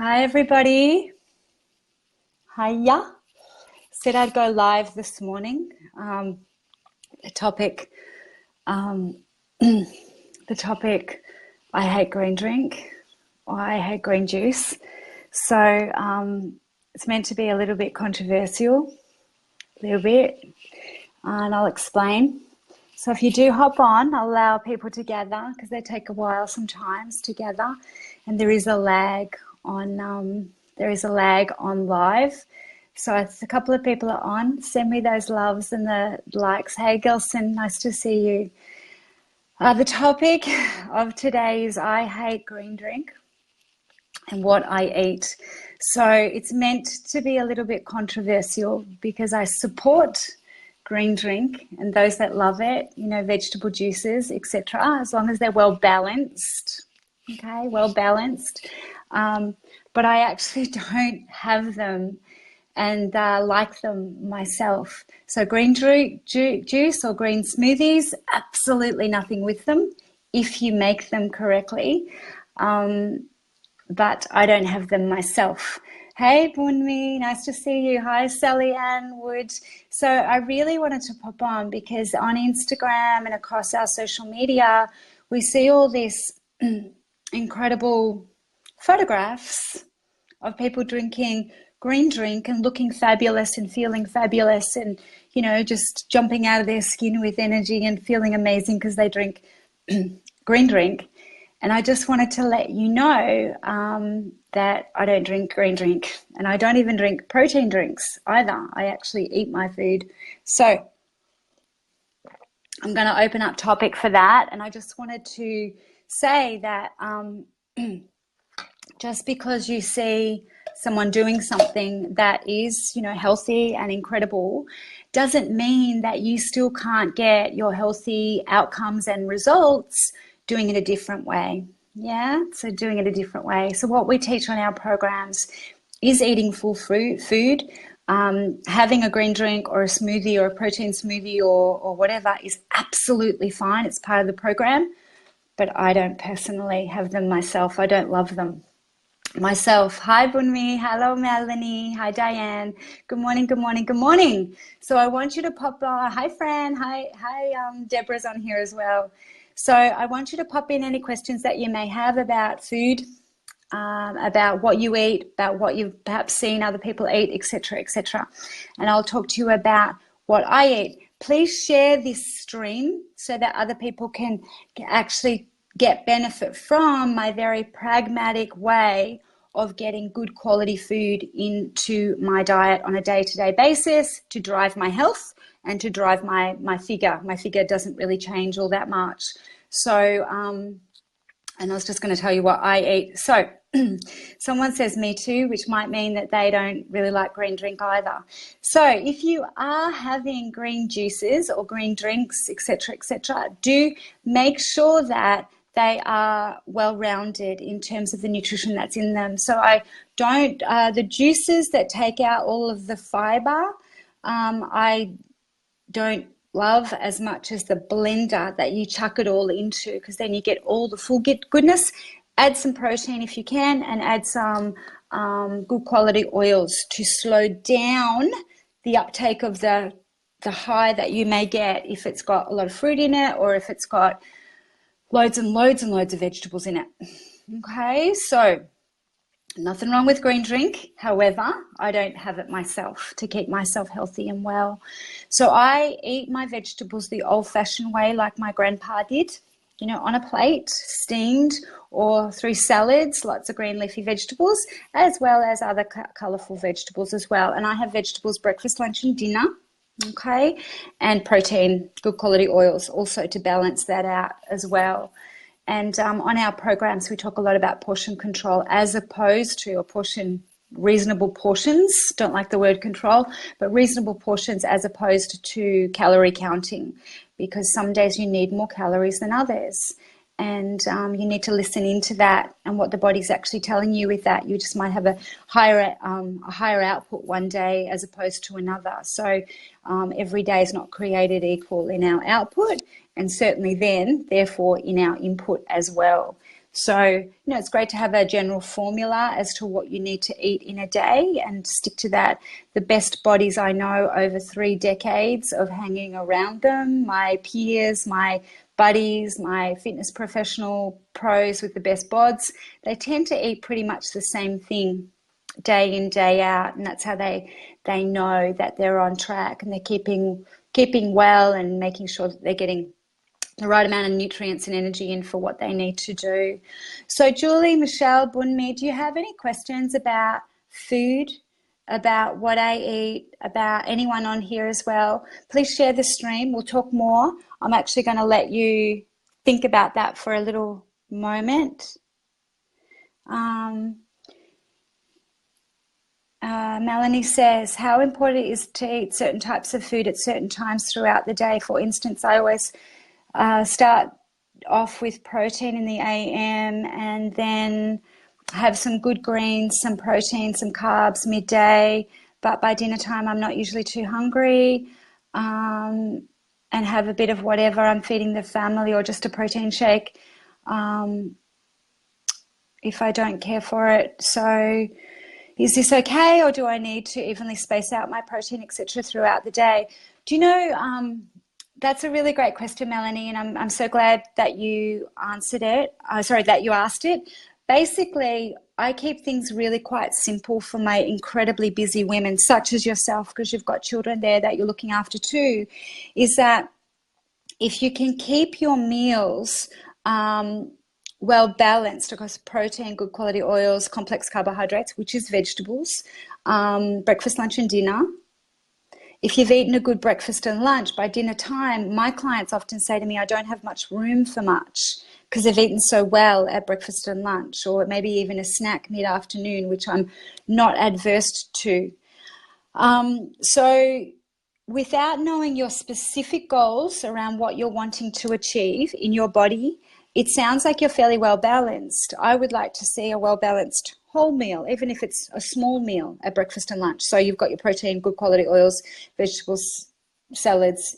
Hi, everybody. Hiya. Said I'd go live this morning. The topic, um, the topic, I hate green drink or I hate green juice. So it's meant to be a little bit controversial, a little bit, and I'll explain. So if you do hop on, I'll allow people to gather because they take a while sometimes to gather, and there is a lag on live. So if a couple of people are on, send me those loves and the likes. Hey, Gelson, nice to see you. The topic of today is I hate green drink and what I eat. So it's meant to be a little bit controversial because I support green drink and those that love it, vegetable juices, etc., as long as they're well balanced. Okay, well balanced. But I actually don't have them and like them myself. So green juice or green smoothies, absolutely nothing with them if you make them correctly. But I don't have them myself. Hey, Bunmi, nice to see you. Hi, Sally Ann Wood. So I really wanted to pop on because on Instagram and across our social media, we see all this incredible photographs of people drinking green drink and looking fabulous and feeling fabulous and, just jumping out of their skin with energy and feeling amazing because they drink green drink. And I just wanted to let you know that I don't drink green drink and I don't even drink protein drinks either. I actually eat my food. So I'm going to open up topic for that. And I just wanted to say that just because you see someone doing something that is, healthy and incredible, doesn't mean that you still can't get your healthy outcomes and results doing it a different way. Yeah, so doing it a different way. So what we teach on our programs is eating full food. Having a green drink or a smoothie or a protein smoothie or whatever is absolutely fine. It's part of the program, but I don't personally have them myself. I don't love them myself. Hi, Bunmi. Hello, Melanie. Hi, Diane. Good morning, good morning, good morning. So I want you to pop, hi, Fran. Hi, Deborah's on here as well. So I want you to pop in any questions that you may have about food, about what you eat, about what you've perhaps seen other people eat, etc., etc. And I'll talk to you about what I eat. Please share this stream so that other people can actually get benefit from my very pragmatic way of getting good quality food into my diet on a day-to-day basis to drive my health and to drive my figure. My figure doesn't really change all that much. So, and I was just going to tell you what I eat. So someone says me too, which might mean that they don't really like green drink either. So if you are having green juices or green drinks, etc., do make sure that they are well-rounded in terms of the nutrition that's in them. So I don't, the juices that take out all of the fiber, I don't love as much as the blender that you chuck it all into, because then you get all the full goodness. Add some protein if you can, and add some good quality oils to slow down the uptake of the high that you may get if it's got a lot of fruit in it or if it's got loads and loads and loads of vegetables in it. Okay, so nothing wrong with green drink. However, I don't have it myself to keep myself healthy and well. So I eat my vegetables the old-fashioned way, like my grandpa did, on a plate, steamed, or through salads, lots of green leafy vegetables, as well as other colourful vegetables as well. And I have vegetables breakfast, lunch and dinner, okay, and protein, good quality oils also to balance that out as well. And on our programs, we talk a lot about portion control as opposed to reasonable portions. Don't like the word control, but reasonable portions as opposed to calorie counting, because some days you need more calories than others. And you need to listen into that and what the body's actually telling you with that. You just might have a higher output one day as opposed to another. So every day is not created equal in our output, and certainly then, therefore, in our input as well. So, it's great to have a general formula as to what you need to eat in a day and stick to that. The best bodies I know over 3 decades of hanging around them, my peers, my buddies, my fitness professional pros with the best bods, they tend to eat pretty much the same thing day in, day out. And that's how they know that they're on track and they're keeping well and making sure that they're getting the right amount of nutrients and energy in for what they need to do. So Julie, Michelle, Bunmi, do you have any questions about food, about what I eat, about anyone on here as well? Please share the stream. We'll talk more. I'm actually going to let you think about that for a little moment. Melanie says, how important it is to eat certain types of food at certain times throughout the day? For instance, I always start off with protein in the AM and then have some good greens, some protein, some carbs midday. But by dinner time, I'm not usually too hungry, and have a bit of whatever I'm feeding the family or just a protein shake if I don't care for it. So is this okay, or do I need to evenly space out my protein, etc., throughout the day? Do you know, that's a really great question, Melanie, and I'm so glad that you answered it. That you asked it. Basically, I keep things really quite simple for my incredibly busy women, such as yourself, because you've got children there that you're looking after too, is that if you can keep your meals well balanced across protein, good quality oils, complex carbohydrates, which is vegetables, breakfast, lunch and dinner. If you've eaten a good breakfast and lunch, by dinner time, my clients often say to me, I don't have much room for much because they've eaten so well at breakfast and lunch, or maybe even a snack mid-afternoon, which I'm not adverse to. So without knowing your specific goals around what you're wanting to achieve in your body, it sounds like you're fairly well balanced. I would like to see a well balanced whole meal, even if it's a small meal at breakfast and lunch. So you've got your protein, good quality oils, vegetables, salads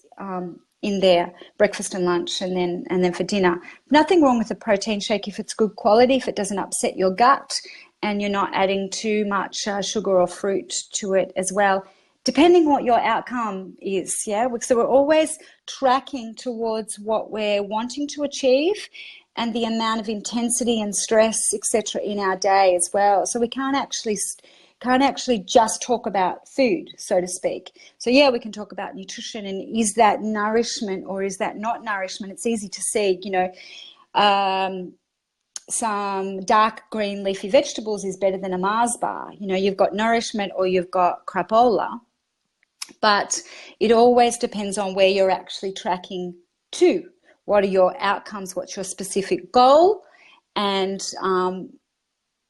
in there, breakfast and lunch, and then for dinner. Nothing wrong with a protein shake if it's good quality, if it doesn't upset your gut and you're not adding too much sugar or fruit to it as well, depending what your outcome is, yeah? So we're always tracking towards what we're wanting to achieve and the amount of intensity and stress, etc., in our day as well. So we can't actually just talk about food, so to speak. So yeah, we can talk about nutrition and is that nourishment or is that not nourishment? It's easy to see, some dark green leafy vegetables is better than a Mars bar. You've got nourishment or you've got crapola. But it always depends on where you're actually tracking to. What are your outcomes? What's your specific goal? And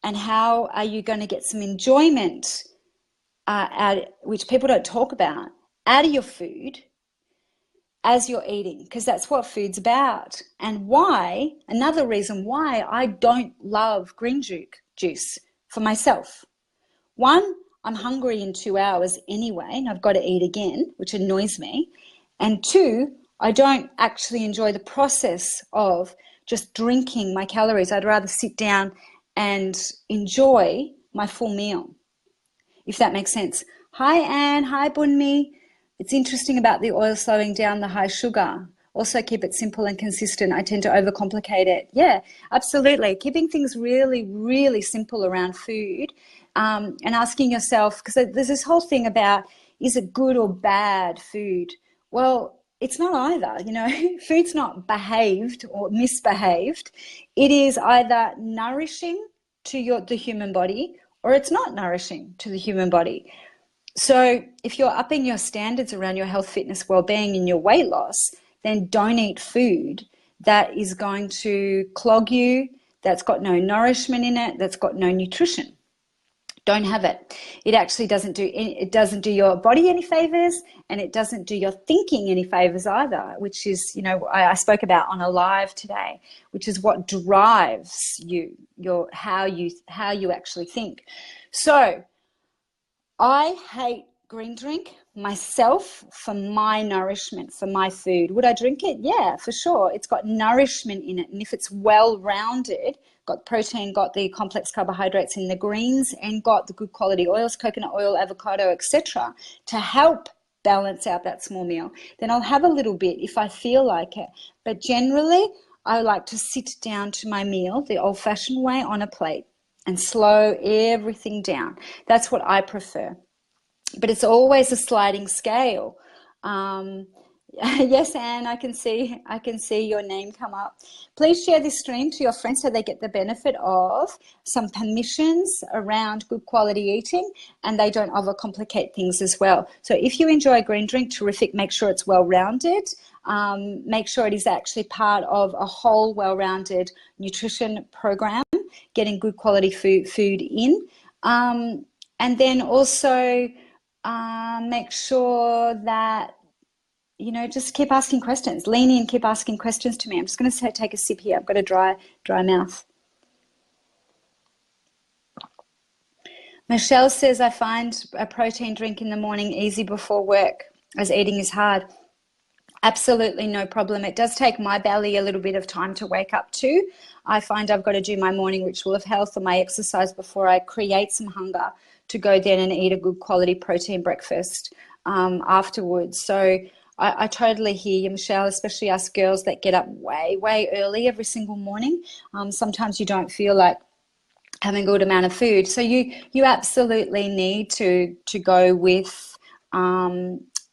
how are you going to get some enjoyment which people don't talk about, out of your food as you're eating? Because that's what food's about. And another reason why I don't love green juice for myself. One, I'm hungry in 2 hours anyway, and I've got to eat again, which annoys me. And two, I don't actually enjoy the process of just drinking my calories. I'd rather sit down and enjoy my full meal, if that makes sense. Hi, Anne. Hi, Bunmi. It's interesting about the oil slowing down the high sugar. Also keep it simple and consistent. I tend to overcomplicate it. Yeah, absolutely. Keeping things really, really simple around food. And asking yourself, because there's this whole thing about, is it good or bad food? Well, it's not either, food's not behaved or misbehaved. It is either nourishing to the human body or it's not nourishing to the human body. So if you're upping your standards around your health, fitness, well-being and your weight loss, then don't eat food that is going to clog you, that's got no nourishment in it, that's got no nutrition. Don't have it. It actually doesn't do your body any favors, and it doesn't do your thinking any favors either, which is, I spoke about on a live today, which is what drives you, how you actually think. So I hate green drink myself for my nourishment, for my food. Would I drink it? Yeah, for sure. It's got nourishment in it, and if it's well-rounded, got protein, got the complex carbohydrates in the greens, and got the good quality oils, coconut oil, avocado, etc., to help balance out that small meal. Then I'll have a little bit if I feel like it. But generally, I like to sit down to my meal the old-fashioned way on a plate and slow everything down. That's what I prefer. But it's always a sliding scale. Yes, Anne, I can see your name come up. Please share this stream to your friends so they get the benefit of some permissions around good quality eating, and they don't overcomplicate things as well. So if you enjoy a green drink, terrific. Make sure it's well-rounded. Make sure it is actually part of a whole well-rounded nutrition program, getting good quality food in. And then also make sure that, you know, just keep asking questions. Lean in, keep asking questions to me. I'm just going to take a sip here. I've got a dry mouth. Michelle says, I find a protein drink in the morning easy before work as eating is hard. Absolutely no problem. It does take my belly a little bit of time to wake up to. I find I've got to do my morning ritual of health or my exercise before I create some hunger to go then and eat a good quality protein breakfast afterwards. So I totally hear you, Michelle, especially us girls that get up way, way early every single morning. Sometimes you don't feel like having a good amount of food. So you absolutely need to go with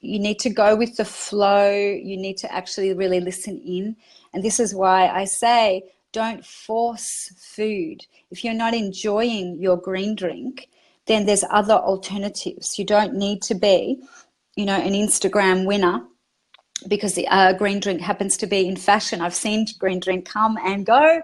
you need to go with the flow. You need to actually really listen in. And this is why I say don't force food. If you're not enjoying your green drink, then there's other alternatives. You don't need to be, you know, an Instagram winner because the green drink happens to be in fashion. I've seen green drink come and go,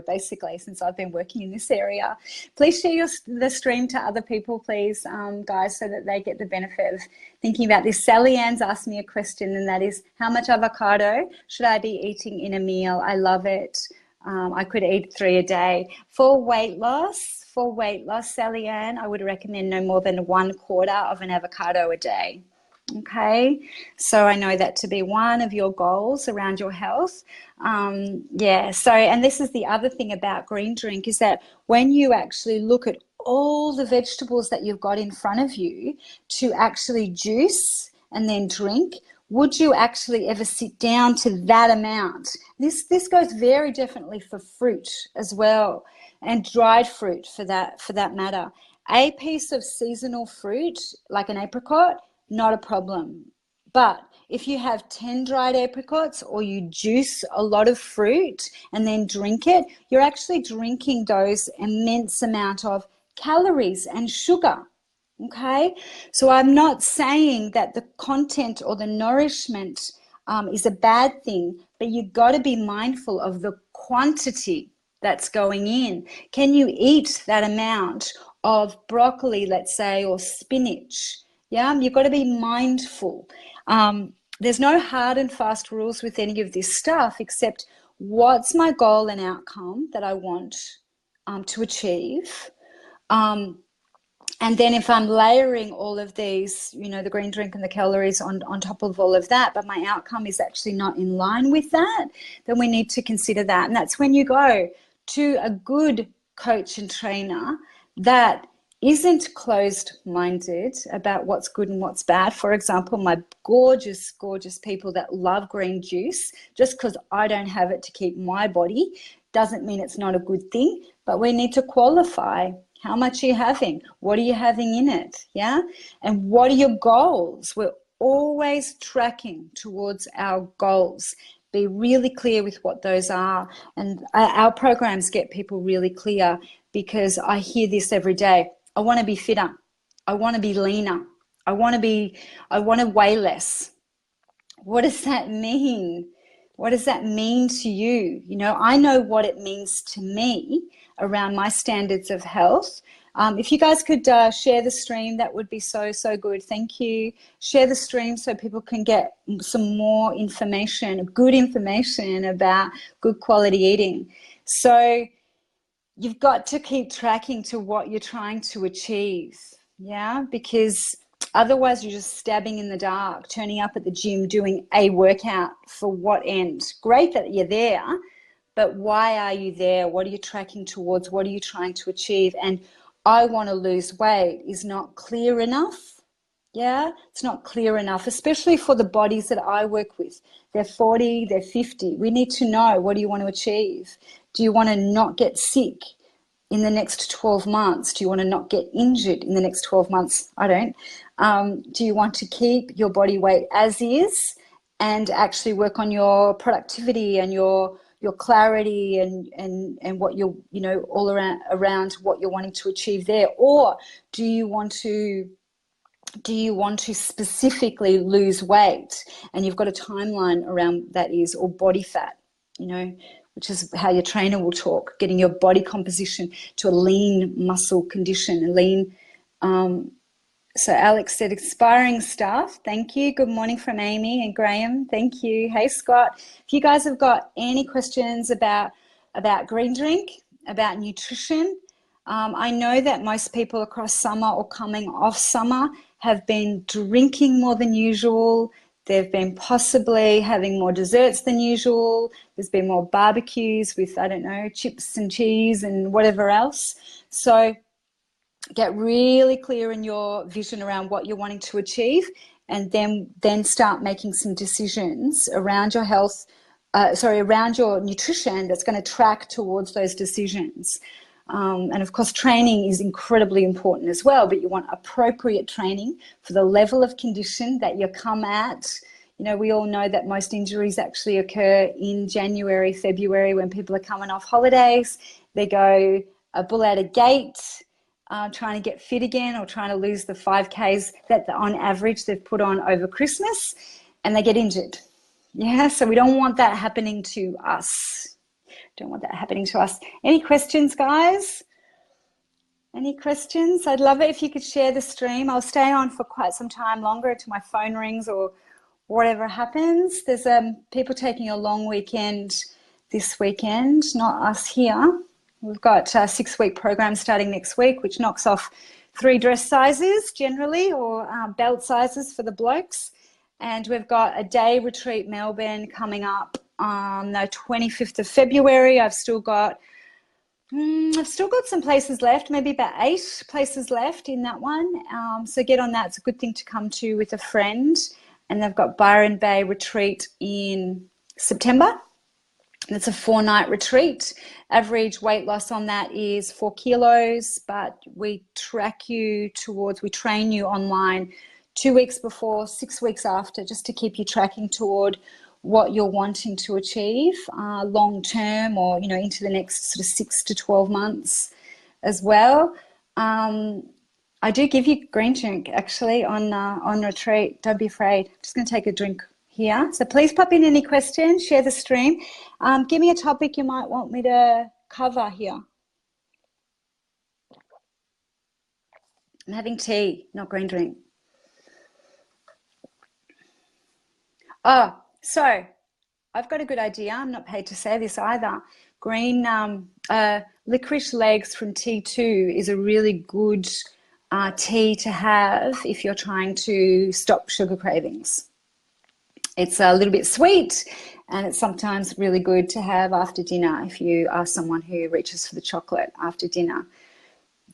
basically, since I've been working in this area. Please share the stream to other people, please, guys, so that they get the benefit of thinking about this. Sally Ann's asked me a question, and that is, how much avocado should I be eating in a meal? I love it. I could eat 3 a day. For weight loss, Sally Ann, I would recommend no more than 1/4 of an avocado a day. Okay, so I know that to be one of your goals around your health. Yeah, so, and this is the other thing about green drink, is that when you actually look at all the vegetables that you've got in front of you to actually juice and then drink, would you actually ever sit down to that amount? This goes very definitely for fruit as well, and dried fruit for that matter. A piece of seasonal fruit like an apricot, not a problem. But if you have 10 dried apricots, or you juice a lot of fruit and then drink it, you're actually drinking those immense amount of calories and sugar. Okay, so I'm not saying that the content or the nourishment is a bad thing, but you've got to be mindful of the quantity that's going in. Can you eat that amount of broccoli, let's say, or spinach? Yeah, you've got to be mindful. There's no hard and fast rules with any of this stuff, except what's my goal and outcome that I want to achieve. And then if I'm layering all of these, you know, the green drink and the calories on top of all of that, but my outcome is actually not in line with that, then we need to consider that. And that's when you go to a good coach and trainer that isn't closed-minded about what's good and what's bad. For example, my gorgeous, gorgeous people that love green juice, just because I don't have it to keep my body doesn't mean it's not a good thing, but we need to qualify. How much are you having? What are you having in it? Yeah. And what are your goals? We're always tracking towards our goals. Be really clear with what those are. And our programs get people really clear, because I hear this every day. I want to be fitter. I want to be leaner. I want to weigh less. What does that mean? What does that mean to you? You know, I know what it means to me around my standards of health. If you guys could share the stream, that would be so, so good. Thank you. Share the stream so people can get some more information, good information about good quality eating. So you've got to keep tracking to what you're trying to achieve. Yeah, because otherwise you're just stabbing in the dark, turning up at the gym, doing a workout for what end? Great that you're there, but why are you there? What are you tracking towards? What are you trying to achieve? And I want to lose weight is not clear enough. Yeah, it's not clear enough, especially for the bodies that I work with. They're 40, they're 50. We need to know, what do you want to achieve? Do you want to not get sick in the next 12 months? Do you want to not get injured in the next 12 months? I don't. Do you want to keep your body weight as is and actually work on your productivity and your clarity and what you're, you know, all around what you're wanting to achieve there? Or do you want to specifically lose weight, and you've got a timeline around that, is, or body fat, you know, which is how your trainer will talk, getting your body composition to a lean muscle condition, a lean. So Alex said, inspiring stuff. Thank you. Good morning from Amy and Graham. Thank you. Hey, Scott. If you guys have got any questions about Green Drink, about nutrition, I know that most people across summer or coming off summer have been drinking more than usual. They've been possibly having more desserts than usual. There's been more barbecues with, I don't know, chips and cheese and whatever else. So get really clear in your vision around what you're wanting to achieve, and then start making some decisions around your health, around your nutrition that's going to track towards those decisions. And of course, training is incredibly important as well, but you want appropriate training for the level of condition that you come at. You know, we all know that most injuries actually occur in January, February, when people are coming off holidays. They go a bull out of gate, trying to get fit again, or trying to lose the 5Ks that on average they've put on over Christmas, and they get injured. Yeah, so we don't want that happening to us. Don't want that happening to us. Any questions, guys? Any questions? I'd love it if you could share the stream. I'll stay on for quite some time longer until my phone rings or whatever happens. There's people taking a long weekend this weekend, not us here. We've got a 6-week program starting next week, which knocks off 3 dress sizes generally, or belt sizes for the blokes. And we've got a day retreat Melbourne coming up on the 25th of February. I've still got some places left, maybe about 8 places left in that one. So get on that. It's a good thing to come to with a friend. And they've got Byron Bay retreat in September. It's a 4-night retreat. Average weight loss on that is 4 kilos, but we train you online 2 weeks before, 6 weeks after, just to keep you tracking toward what you're wanting to achieve long term, or, you know, into the next sort of 6 to 12 months as well. I do give you Green Drink actually on retreat. Don't be afraid. I'm just going to take a drink here. So please pop in any questions, share the stream. Give me a topic you might want me to cover here. I'm having tea, not Green Drink. Oh, so I've got a good idea. I'm not paid to say this either. Green licorice legs from T2 is a really good tea to have if you're trying to stop sugar cravings. It's a little bit sweet, and it's sometimes really good to have after dinner if you are someone who reaches for the chocolate after dinner,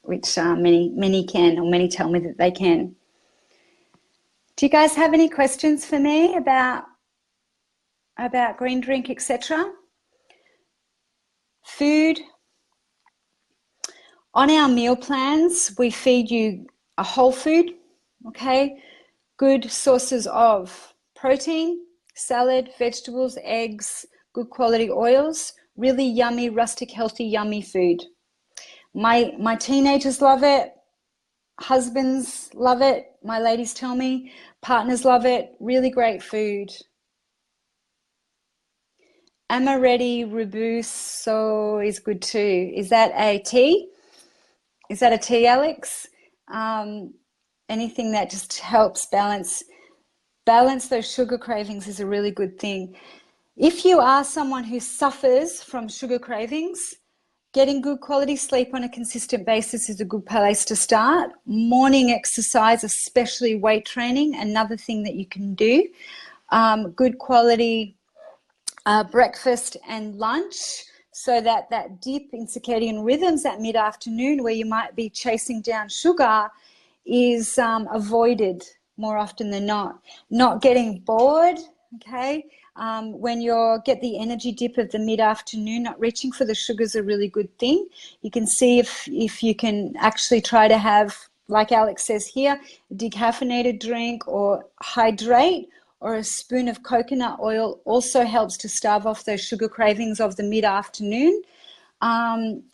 which many can, or many tell me that they can. Do you guys have any questions for me about Green Drink, etc.? Food. On our meal plans, we feed you a whole food, okay? Good sources of protein, salad, vegetables, eggs, good quality oils, really yummy, rustic, healthy, yummy food. My teenagers love it. Husbands love it. My ladies tell me. Partners love it. Really great food. Amaretti Robusto is good too. Is that a tea? Is that a tea, Alex? Anything that just helps balance those sugar cravings is a really good thing. If you are someone who suffers from sugar cravings, getting good quality sleep on a consistent basis is a good place to start. Morning exercise, especially weight training, another thing that you can do. Good quality breakfast and lunch. so that that dip in circadian rhythms at mid-afternoon where you might be chasing down sugar is avoided more often than not. Not getting bored, okay? When you get the energy dip of the mid-afternoon, not reaching for the sugar is a really good thing. You can see if you can actually try to have, like Alex says here, a decaffeinated drink or hydrate, or a spoon of coconut oil also helps to starve off those sugar cravings of the mid-afternoon.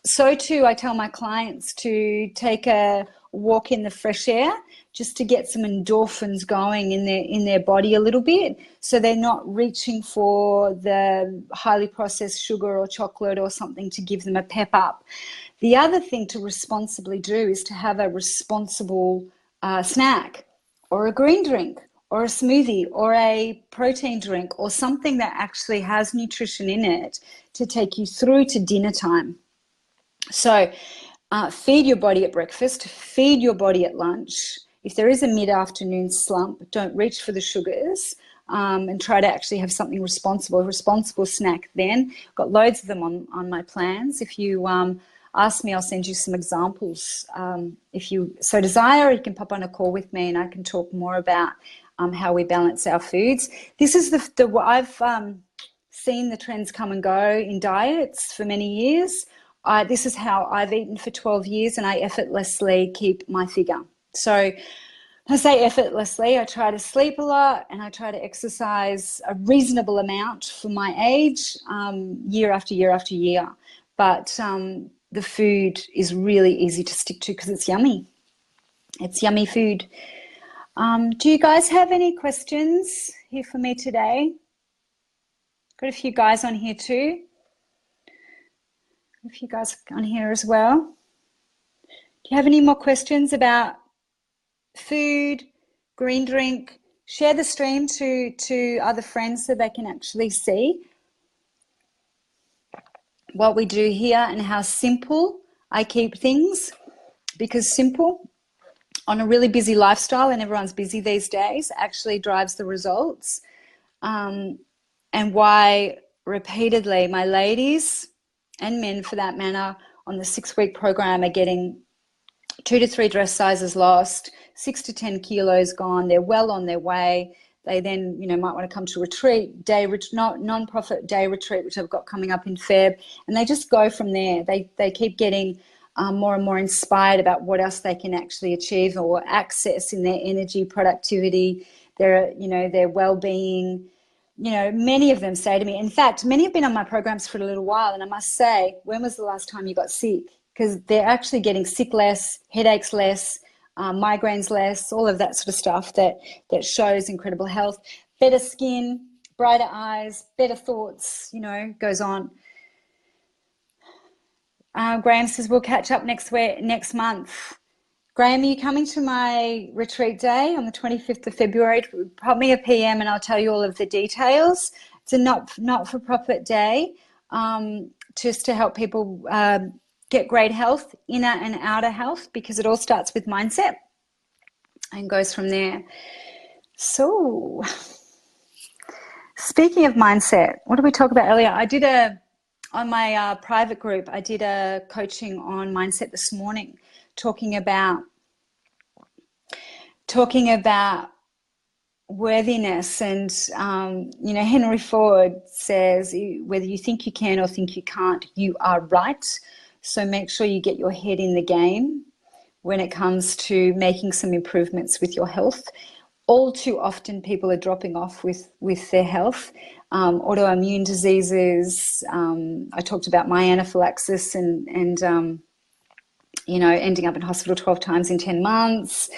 So too, I tell my clients to take a walk in the fresh air just to get some endorphins going in their body a little bit, so they're not reaching for the highly processed sugar or chocolate or something to give them a pep up. The other thing to responsibly do is to have a responsible snack or a green drink or a smoothie or a protein drink or something that actually has nutrition in it to take you through to dinner time. So feed your body at breakfast, feed your body at lunch. If there is a mid-afternoon slump, don't reach for the sugars, and try to actually have something responsible, a responsible snack then. Got loads of them on my plans. If you ask me, I'll send you some examples. If you so desire, you can pop on a call with me and I can talk more about how we balance our foods. This is I've seen the trends come and go in diets for many years. This is how I've eaten for 12 years and I effortlessly keep my figure. So I say effortlessly, I try to sleep a lot and I try to exercise a reasonable amount for my age, year after year after year. But the food is really easy to stick to because it's yummy. It's yummy food. Do you guys have any questions here for me today? Got a few guys on here too. A few guys on here as well. Do you have any more questions about food, green drink? Share the stream to other friends so they can actually see what we do here and how simple I keep things, because simple on a really busy lifestyle, and everyone's busy these days, actually drives the results. And why repeatedly my ladies and men for that matter on the 6-week program are getting 2 to 3 dress sizes lost, 6 to 10 kilos gone. They're well on their way. They then, might want to come to retreat, non-profit day retreat, which I've got coming up in Feb, and they just go from there. They keep getting more and more inspired about what else they can actually achieve or access in their energy, productivity, their well-being. Many of them say to me, in fact, many have been on my programs for a little while, and I must say, when was the last time you got sick? Because they're actually getting sick less, headaches less, migraines less, all of that sort of stuff that shows incredible health. Better skin, brighter eyes, better thoughts, goes on. Graham says, we'll catch up next month. Graham, are you coming to my retreat day on the 25th of February? Pop me a PM and I'll tell you all of the details. It's a not-for-profit day, just to help people get great health, inner and outer health, because it all starts with mindset and goes from there. So, speaking of mindset, what did we talk about earlier? On my private group, I did a coaching on mindset this morning, talking about worthiness. And, Henry Ford says, whether you think you can or think you can't, you are right. So make sure you get your head in the game when it comes to making some improvements with your health. All too often people are dropping off with their health. Autoimmune diseases. I talked about my anaphylaxis and ending up in hospital 12 times in 10 months,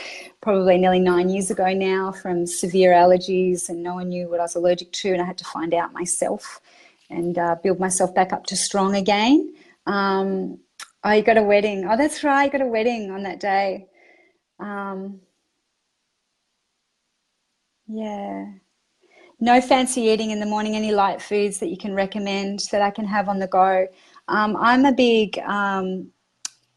probably nearly 9 years ago now, from severe allergies, and no one knew what I was allergic to, and I had to find out myself and build myself back up to strong again. You got a wedding. Oh, that's right. You got a wedding on that day. Yeah. No fancy eating in the morning, any light foods that you can recommend that I can have on the go. I'm a big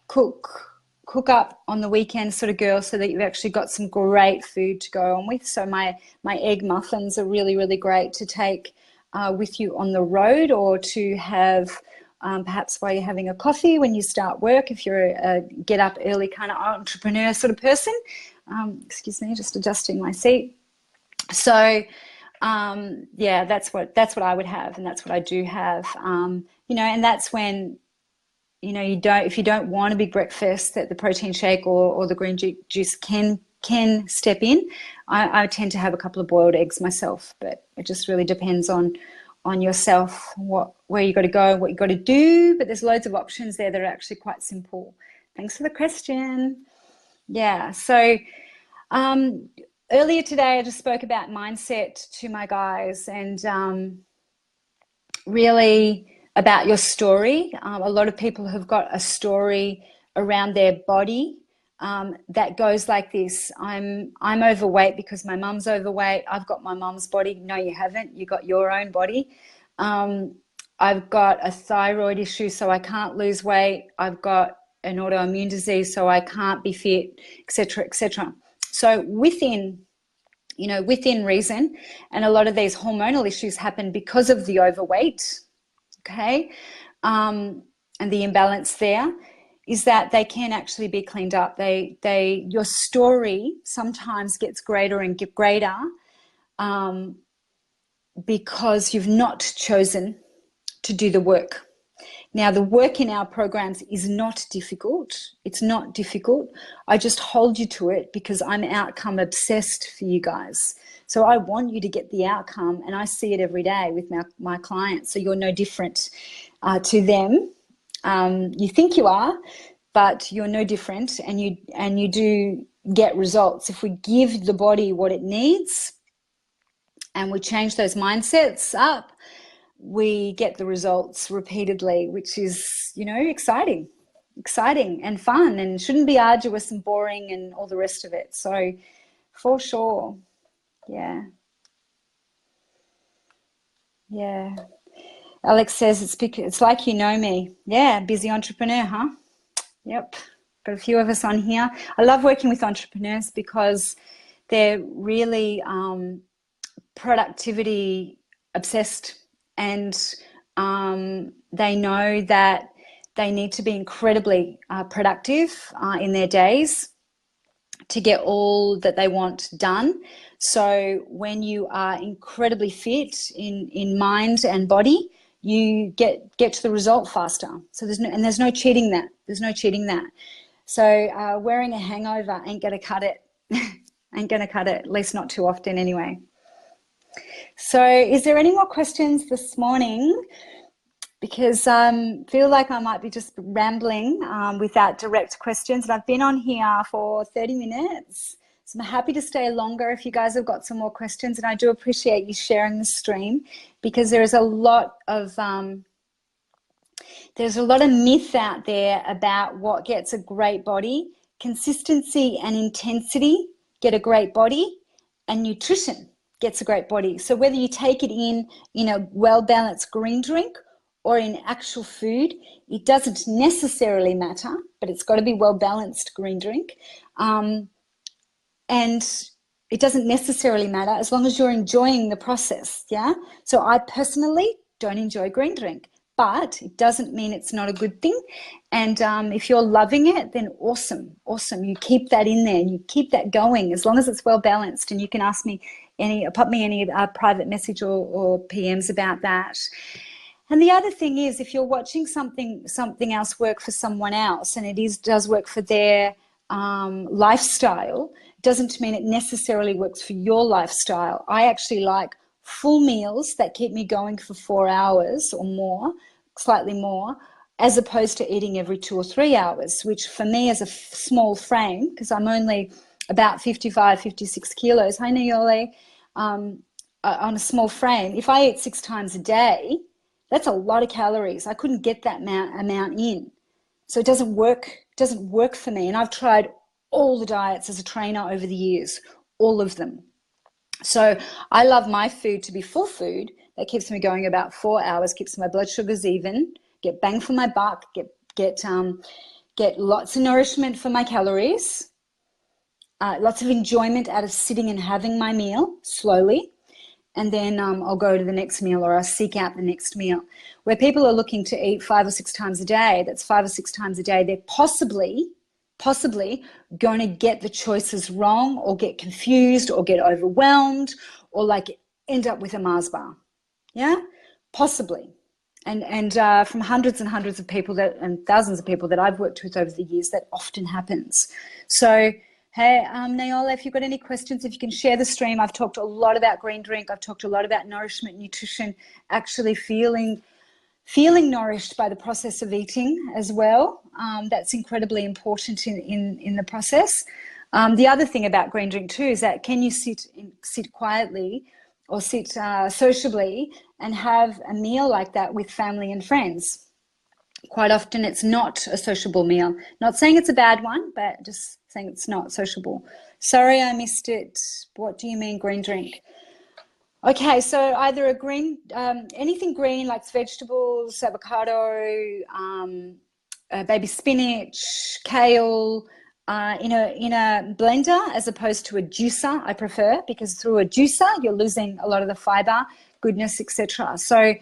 cook up on the weekend sort of girl, so that you've actually got some great food to go on with. So my egg muffins are really, really great to take with you on the road, or to have perhaps while you're having a coffee, when you start work, if you're a get up early kind of entrepreneur sort of person. Excuse me, just adjusting my seat. So yeah, that's what I would have, and that's what I do have. You know, and that's when, you know, if you don't want a big breakfast, that the protein shake or the green juice can step in. I tend to have a couple of boiled eggs myself, but it just really depends on yourself, where you got to go, what you got to do. But there's loads of options there that are actually quite simple. Thanks for the question. Yeah, so earlier today I just spoke about mindset to my guys, and really about your story. A lot of people have got a story around their body that goes like this. I'm overweight because my mum's overweight. I've got my mum's body. No, you haven't. You got your own body. I've got a thyroid issue, so I can't lose weight. I've got an autoimmune disease, so I can't be fit, etc., etc. So within reason, and a lot of these hormonal issues happen because of the overweight, okay, and the imbalance there, is that they can actually be cleaned up. Your story sometimes gets greater and greater because you've not chosen to do the work. Now, the work in our programs is not difficult. It's not difficult. I just hold you to it because I'm outcome obsessed for you guys. So I want you to get the outcome, and I see it every day with my clients. So you're no different to them. You think you are, but you're no different, and you do get results. If we give the body what it needs and we change those mindsets up, we get the results repeatedly, which is, you know, exciting and fun, and shouldn't be arduous and boring and all the rest of it. So for sure. Yeah. Alex says it's like you know me. Yeah, busy entrepreneur, huh? Yep. Got a few of us on here. I love working with entrepreneurs because they're really productivity obsessed, and they know that they need to be incredibly productive in their days to get all that they want done. So when you are incredibly fit in mind and body, you get to the result faster. So there's no cheating that. There's no cheating that. So wearing a hangover ain't gonna cut it. Ain't gonna cut it, at least not too often anyway. So is there any more questions this morning? Because I feel like I might be just rambling without direct questions. And I've been on here for 30 minutes. So I'm happy to stay longer if you guys have got some more questions. And I do appreciate you sharing the stream, because there is a lot of myth out there about what gets a great body. Consistency and intensity get a great body, and nutrition gets a great body. So whether you take it in a well-balanced green drink or in actual food, it doesn't necessarily matter, but it's got to be well-balanced green drink. And it doesn't necessarily matter as long as you're enjoying the process, yeah? So I personally don't enjoy green drink, but it doesn't mean it's not a good thing. And if you're loving it, then awesome. You keep that in there and you keep that going as long as it's well-balanced. And you can ask me pop me any private message or PMs about that. And the other thing is, if you're watching something else work for someone else, and it does work for their lifestyle, doesn't mean it necessarily works for your lifestyle. I actually like full meals that keep me going for 4 hours or more, slightly more, as opposed to eating every 2 or 3 hours, which for me as a small frame, because I'm only about 55, 56 kilos, hi Niole, on a small frame, if I eat 6 times a day, that's a lot of calories. I couldn't get that amount in. So it doesn't work for me. And I've tried all the diets as a trainer over the years, all of them. So I love my food to be full food that keeps me going about 4 hours, keeps my blood sugars even, get bang for my buck, get lots of nourishment for my calories, lots of enjoyment out of sitting and having my meal slowly, and then I'll go to the next meal, or I'll seek out the next meal. Where people are looking to eat 5 or 6 times a day, that's 5 or 6 times a day, they're possibly going to get the choices wrong, or get confused, or get overwhelmed, or like end up with a Mars bar. Yeah, possibly. And from hundreds and hundreds of people and thousands of people that I've worked with over the years, that often happens. So, hey, Naola, if you've got any questions, if you can share the stream. I've talked a lot about green drink. I've talked a lot about nourishment, nutrition, actually feeling nourished by the process of eating as well. That's incredibly important in the process. The other thing about green drink too is that can you sit quietly or sit sociably and have a meal like that with family and friends? Quite often it's not a sociable meal. Not saying it's a bad one, but just saying it's not sociable. Sorry, I missed it. What do you mean green drink? Okay, so either a green, anything green like vegetables, avocado, baby spinach, kale, in a blender as opposed to a juicer. I prefer, because through a juicer you're losing a lot of the fiber, goodness, etc. So,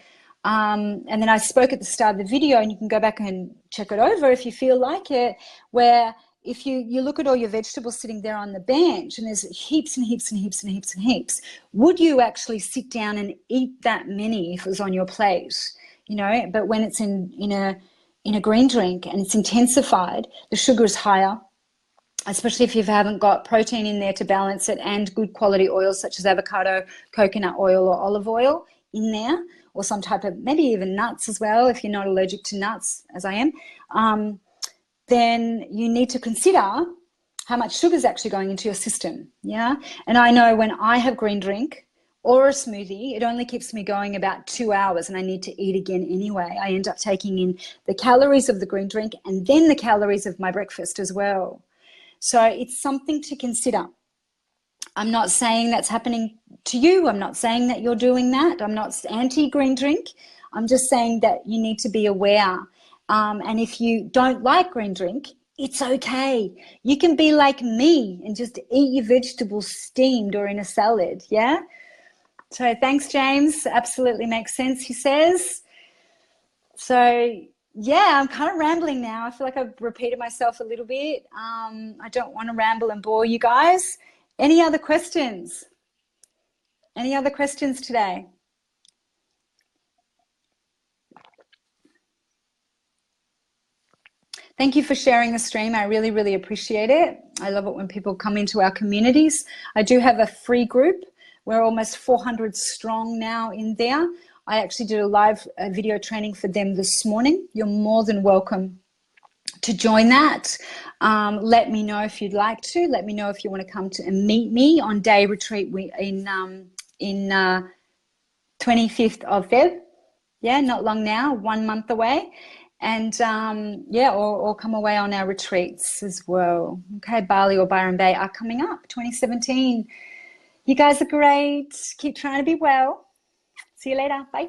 and then I spoke at the start of the video, and you can go back and check it over if you feel like it, where if you look at all your vegetables sitting there on the bench, and there's heaps and heaps and heaps and heaps and heaps, would you actually sit down and eat that many if it was on your plate? You know, but when it's in a green drink and it's intensified, the sugar is higher, especially if you haven't got protein in there to balance it, and good quality oils such as avocado, coconut oil, or olive oil in there, or some type of, maybe even nuts as well, if you're not allergic to nuts, as I am. Then you need to consider how much sugar is actually going into your system. Yeah. And I know when I have green drink or a smoothie, it only keeps me going about 2 hours, and I need to eat again anyway. I end up taking in the calories of the green drink and then the calories of my breakfast as well. So it's something to consider. I'm not saying that's happening to you. I'm not saying that you're doing that. I'm not anti-green drink. I'm just saying that you need to be aware. And if you don't like green drink, it's okay. You can be like me and just eat your vegetables steamed or in a salad, yeah? So thanks, James. Absolutely makes sense, he says. So, yeah, I'm kind of rambling now. I feel like I've repeated myself a little bit. I don't want to ramble and bore you guys. Any other questions? Any other questions today? Thank you for sharing the stream. I really, really appreciate it. I love it when people come into our communities. I do have a free group. We're almost 400 strong now in there. I actually did a live video training for them this morning. You're more than welcome to join that. Let me know if you'd like to. Let me know if you want to come to and meet me on day retreat in 25th of Feb. Yeah, not long now, 1 month away. And yeah, or come away on our retreats as well. Okay, Bali or Byron Bay are coming up, 2017. You guys are great. Keep trying to be well. See you later. Bye.